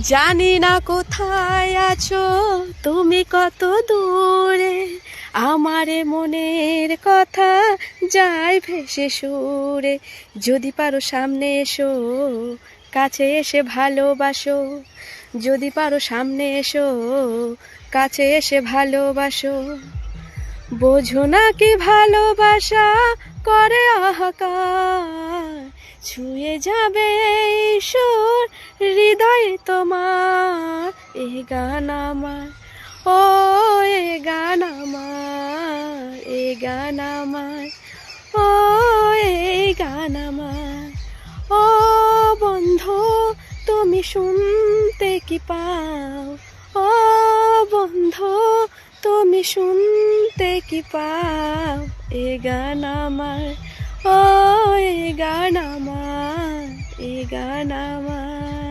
জানি না কোথায় আছো তুমি, কত দূরে আমারে মনের কথা যায় ভেসে সুরে। যদি পারো সামনে এসো, কাছে এসে ভালোবাসো। যদি পারো সামনে এসো, কাছে এসে ভালোবাসো। বোঝো না কি ভালোবাসা করে হাহাকার, ছুঁয়ে যাবে এই সুর হৃদয়ে তোমার। এ গান আমার, ও এ গান আমার, এ গান আমার, ও এই গান আমার। ও বন্ধু তুমি শুনতে কি পাও, ও বন্ধু তুমি শুনতে কি পাও। এ গান আমার, ও এ গান আমার, এ গান আমার।